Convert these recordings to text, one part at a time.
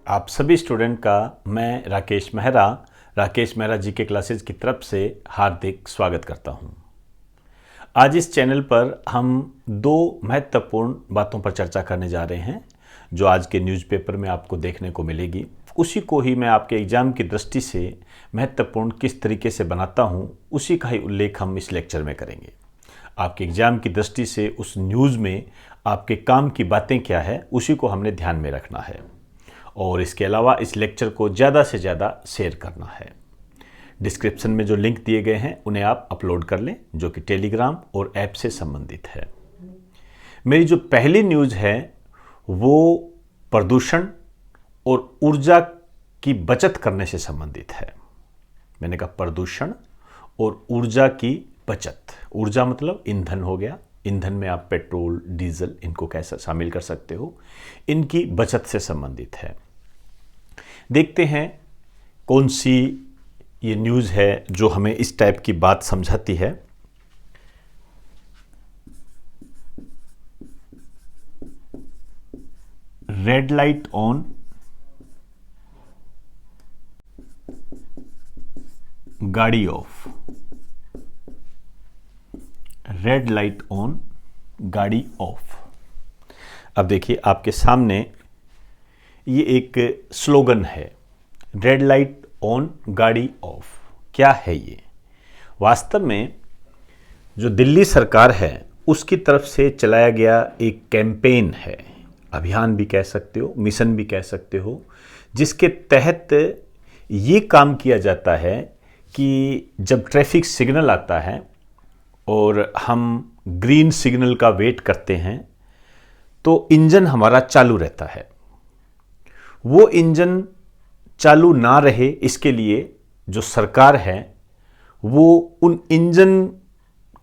आप सभी स्टूडेंट का मैं राकेश मेहरा जी के क्लासेज की तरफ से हार्दिक स्वागत करता हूं। आज इस चैनल पर हम दो महत्वपूर्ण बातों पर चर्चा करने जा रहे हैं जो आज के न्यूज़पेपर में आपको देखने को मिलेगी। उसी को ही मैं आपके एग्ज़ाम की दृष्टि से महत्वपूर्ण किस तरीके से बनाता हूं, उसी का ही उल्लेख हम इस लेक्चर में करेंगे। आपके एग्ज़ाम की दृष्टि से उस न्यूज़ में आपके काम की बातें क्या है, उसी को हमने ध्यान में रखना है और इसके अलावा इस लेक्चर को ज़्यादा से ज़्यादा शेयर करना है। डिस्क्रिप्शन में जो लिंक दिए गए हैं उन्हें आप अपलोड कर लें, जो कि टेलीग्राम और ऐप से संबंधित है। मेरी जो पहली न्यूज़ है वो प्रदूषण और ऊर्जा की बचत करने से संबंधित है। मैंने कहा प्रदूषण और ऊर्जा की बचत। ऊर्जा मतलब ईंधन हो गया, ईंधन में आप पेट्रोल, डीजल इनको कैसे शामिल कर सकते हो, इनकी बचत से संबंधित है। देखते हैं कौन सी ये न्यूज़ है जो हमें इस टाइप की बात समझाती है। रेड लाइट ऑन, गाड़ी ऑफ। रेड लाइट ऑन, गाड़ी ऑफ। अब देखिए आपके सामने ये एक स्लोगन है, रेड लाइट ऑन, गाड़ी ऑफ। क्या है ये? वास्तव में जो दिल्ली सरकार है उसकी तरफ से चलाया गया एक कैंपेन है, अभियान भी कह सकते हो, मिशन भी कह सकते हो, जिसके तहत ये काम किया जाता है कि जब ट्रैफिक सिग्नल आता है और हम ग्रीन सिग्नल का वेट करते हैं तो इंजन हमारा चालू रहता है। वो इंजन चालू ना रहे इसके लिए जो सरकार है वो उन इंजन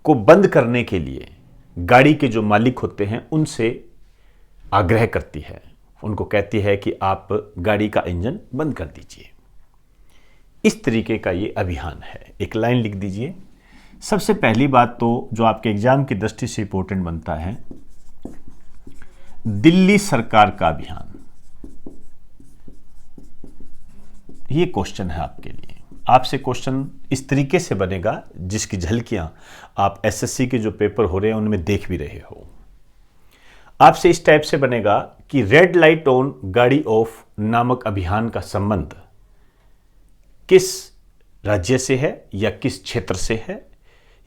को बंद करने के लिए गाड़ी के जो मालिक होते हैं उनसे आग्रह करती है, उनको कहती है कि आप गाड़ी का इंजन बंद कर दीजिए। इस तरीके का ये अभियान है। एक लाइन लिख दीजिए। सबसे पहली बात तो जो आपके एग्जाम की दृष्टि से इंपॉर्टेंट बनता है, दिल्ली सरकार का अभियान। ये क्वेश्चन है आपके लिए। आपसे क्वेश्चन इस तरीके से बनेगा जिसकी झलकियां आप एसएससी के जो पेपर हो रहे हैं उनमें देख भी रहे हो। आपसे इस टाइप से बनेगा कि रेड लाइट ऑन, गाड़ी ऑफ नामक अभियान का संबंध किस राज्य से है या किस क्षेत्र से है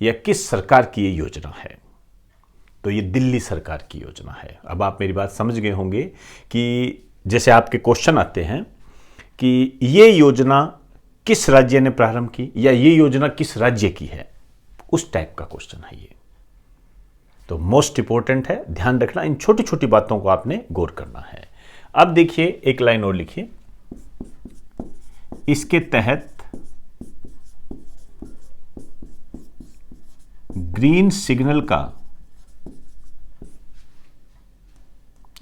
या किस सरकार की ये योजना है। तो ये दिल्ली सरकार की योजना है। अब आप मेरी बात समझ गए होंगे कि जैसे आपके क्वेश्चन आते हैं कि ये योजना किस राज्य ने प्रारंभ की या ये योजना किस राज्य की है, उस टाइप का क्वेश्चन है ये। तो मोस्ट इंपॉर्टेंट है, ध्यान रखना, इन छोटी छोटी बातों को आपने गौर करना है। अब देखिए एक लाइन और लिखिए। इसके तहत ग्रीन सिग्नल का,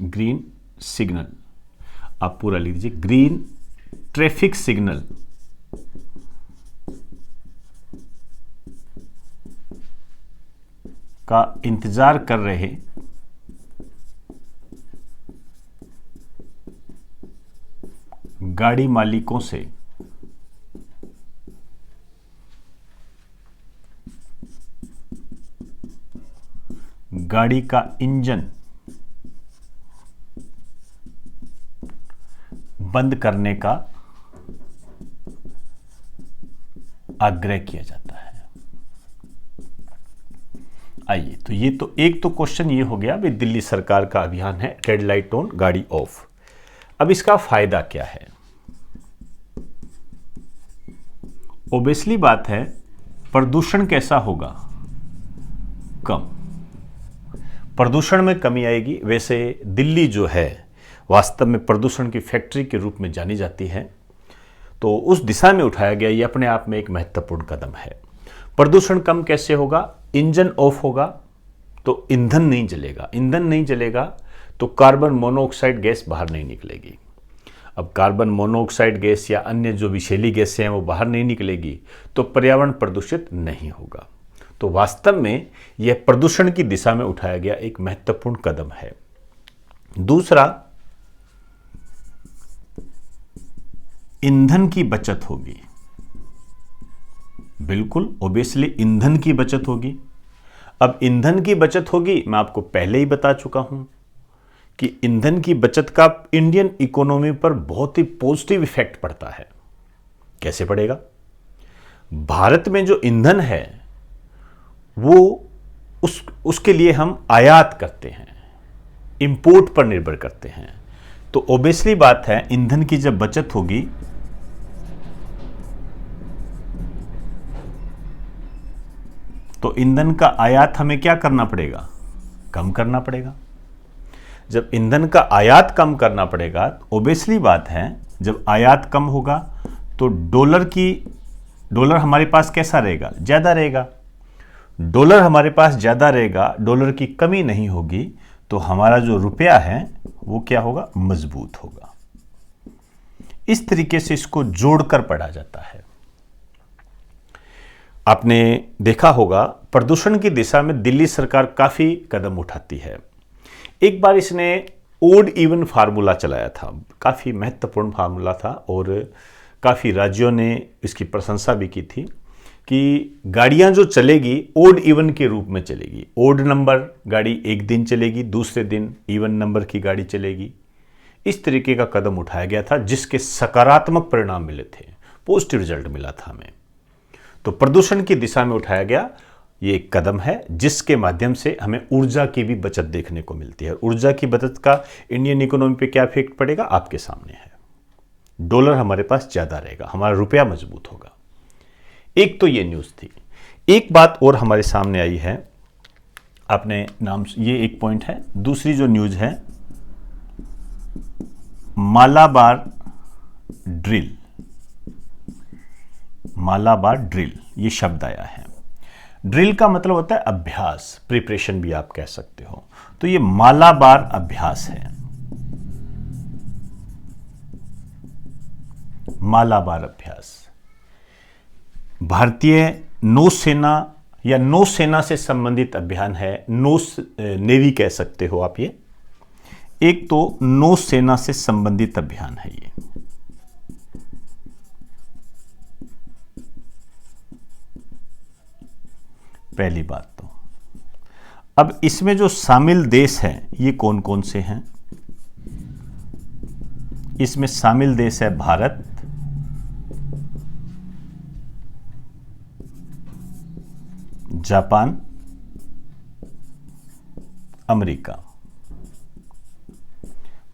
ग्रीन सिग्नल आप पूरा लिख दीजिए, ग्रीन ट्रैफिक सिग्नल का इंतजार कर रहे गाड़ी मालिकों से गाड़ी का इंजन बंद करने का आग्रह किया जाता है। आइए, तो ये तो एक तो क्वेश्चन ये हो गया भाई, दिल्ली सरकार का अभियान है रेड लाइट ऑन, गाड़ी ऑफ। अब इसका फायदा क्या है? ओब्वियसली बात है, प्रदूषण कैसा होगा? कम। प्रदूषण में कमी आएगी। वैसे दिल्ली जो है वास्तव में प्रदूषण की फैक्ट्री के रूप में जानी जाती है, तो उस दिशा में उठाया गया ये अपने आप में एक महत्वपूर्ण कदम है। प्रदूषण कम कैसे होगा? इंजन ऑफ होगा तो ईंधन नहीं जलेगा, ईंधन नहीं जलेगा तो कार्बन मोनोऑक्साइड गैस बाहर नहीं निकलेगी। अब कार्बन मोनोऑक्साइड गैस या अन्य जो विषैली गैसें हैं वो बाहर नहीं निकलेगी तो पर्यावरण प्रदूषित नहीं होगा। तो वास्तव में यह प्रदूषण की दिशा में उठाया गया एक महत्वपूर्ण कदम है। दूसरा, ईंधन की बचत होगी। बिल्कुल, ओबियसली ईंधन की बचत होगी। अब ईंधन की बचत होगी, मैं आपको पहले ही बता चुका हूं कि ईंधन की बचत का इंडियन इकोनॉमी पर बहुत ही पॉजिटिव इफेक्ट पड़ता है। कैसे पड़ेगा? भारत में जो ईंधन है वो उसके लिए हम आयात करते हैं, इंपोर्ट पर निर्भर करते हैं। तो ओबियसली बात है, ईंधन की जब बचत होगी तो ईंधन का आयात हमें क्या करना पड़ेगा? कम करना पड़ेगा। जब ईंधन का आयात कम करना पड़ेगा, ओबियसली बात है, जब आयात कम होगा तो डॉलर हमारे पास कैसा रहेगा? ज्यादा रहेगा। डॉलर हमारे पास ज्यादा रहेगा, डॉलर की कमी नहीं होगी, तो हमारा जो रुपया है वो क्या होगा? मजबूत होगा। इस तरीके से इसको जोड़कर पढ़ा जाता है। आपने देखा होगा, प्रदूषण की दिशा में दिल्ली सरकार काफी कदम उठाती है। एक बार इसने ओड इवन फार्मूला चलाया था, काफी महत्वपूर्ण फार्मूला था और काफी राज्यों ने इसकी प्रशंसा भी की थी कि गाड़ियां जो चलेगी ओड इवन के रूप में चलेगी। ओड नंबर गाड़ी एक दिन चलेगी, दूसरे दिन इवन नंबर की गाड़ी चलेगी। इस तरीके का कदम उठाया गया था जिसके सकारात्मक परिणाम मिले थे, पॉजिटिव रिजल्ट मिला था हमें। तो प्रदूषण की दिशा में उठाया गया ये एक कदम है जिसके माध्यम से हमें ऊर्जा की भी बचत देखने को मिलती है। ऊर्जा की बचत का इंडियन इकोनॉमी पे क्या इफेक्ट पड़ेगा आपके सामने है। डॉलर हमारे पास ज्यादा रहेगा, हमारा रुपया मजबूत होगा। एक तो ये न्यूज थी। एक बात और हमारे सामने आई है, आपने नाम, ये एक पॉइंट है। दूसरी जो न्यूज है, मालाबार ड्रिल, मालाबार ड्रिल ये शब्द आया है। ड्रिल का मतलब होता है अभ्यास, प्रिपरेशन भी आप कह सकते हो। तो ये मालाबार अभ्यास है, मालाबार अभ्यास भारतीय नौसेना या नौसेना से संबंधित अभियान है। नेवी कह सकते हो आप ये। एक तो नौसेना से संबंधित अभियान है ये। पहली बात तो अब इसमें जो शामिल देश हैं ये कौन कौन से हैं? इसमें शामिल देश है Bharat, Japan, America.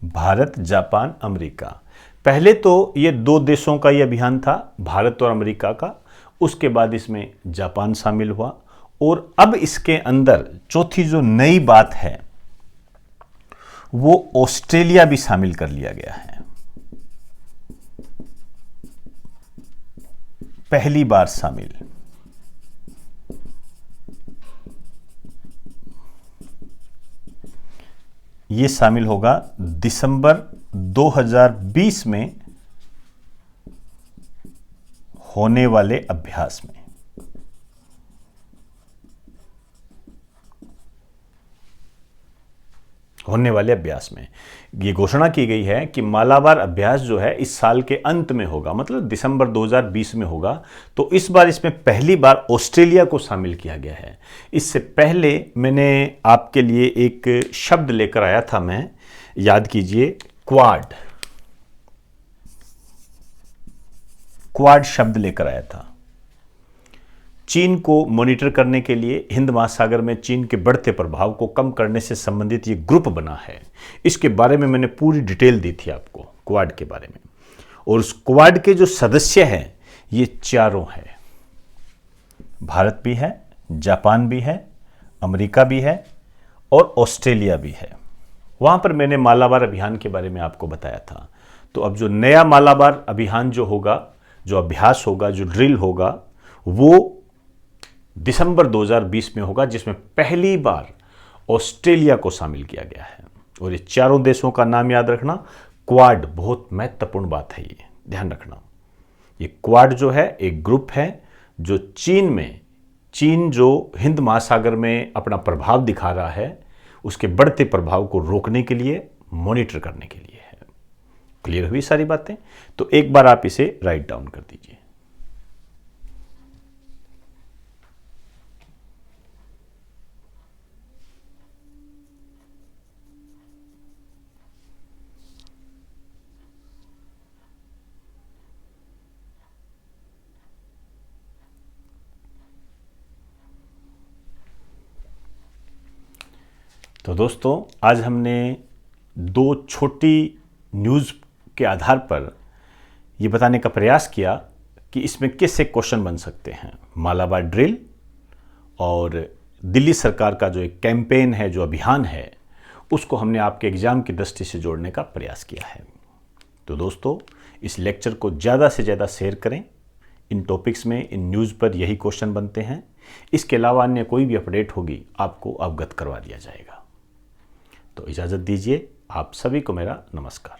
Bharat, Japan, America. पहले तो ये दो देशों का ये अभियान था, भारत और अमेरिका का। उसके बाद इसमें जापान शामिल हुआ और अब इसके अंदर चौथी जो नई बात है वो ऑस्ट्रेलिया भी शामिल कर लिया गया है। पहली बार शामिल। ये शामिल होगा दिसंबर 2020 में होने वाले अभ्यास में। ये घोषणा की गई है कि मालाबार अभ्यास जो है इस साल के अंत में होगा, मतलब दिसंबर 2020 में होगा। तो इस बार इसमें पहली बार ऑस्ट्रेलिया को शामिल किया गया है। इससे पहले मैंने आपके लिए एक शब्द लेकर आया था, मैं याद कीजिए, क्वाड शब्द लेकर आया था। चीन को मॉनिटर करने के लिए हिंद महासागर में चीन के बढ़ते प्रभाव को कम करने से संबंधित ये ग्रुप बना है। इसके बारे में मैंने पूरी डिटेल दी थी आपको क्वाड के बारे में। और उस क्वाड के जो सदस्य हैं ये चारों हैं, भारत भी है, जापान भी है, अमेरिका भी है और ऑस्ट्रेलिया भी है। वहां पर मैंने मालाबार अभियान के बारे में आपको बताया था। तो अब जो नया मालाबार अभियान जो होगा, जो अभ्यास होगा, जो ड्रिल होगा, वो दिसंबर 2020 में होगा, जिसमें पहली बार ऑस्ट्रेलिया को शामिल किया गया है। और ये चारों देशों का नाम याद रखना, क्वाड, बहुत महत्वपूर्ण बात है, ये ध्यान रखना। ये क्वाड जो है एक ग्रुप है जो चीन जो हिंद महासागर में अपना प्रभाव दिखा रहा है, उसके बढ़ते प्रभाव को रोकने के लिए, मॉनिटर करने के लिए है। क्लियर हुई सारी बातें? तो एक बार आप इसे राइट डाउन कर दीजिए। तो दोस्तों, आज हमने दो छोटी न्यूज़ के आधार पर ये बताने का प्रयास किया कि इसमें किससे क्वेश्चन बन सकते हैं। मालाबार ड्रिल और दिल्ली सरकार का जो एक कैंपेन है, जो अभियान है, उसको हमने आपके एग्ज़ाम की दृष्टि से जोड़ने का प्रयास किया है। तो दोस्तों, इस लेक्चर को ज़्यादा से ज़्यादा शेयर करें। इन टॉपिक्स में, इन न्यूज़ पर यही क्वेश्चन बनते हैं। इसके अलावा अन्य कोई भी अपडेट होगी आपको अवगत करवा दिया जाएगा। तो इजाज़त दीजिए। आप सभी को मेरा नमस्कार।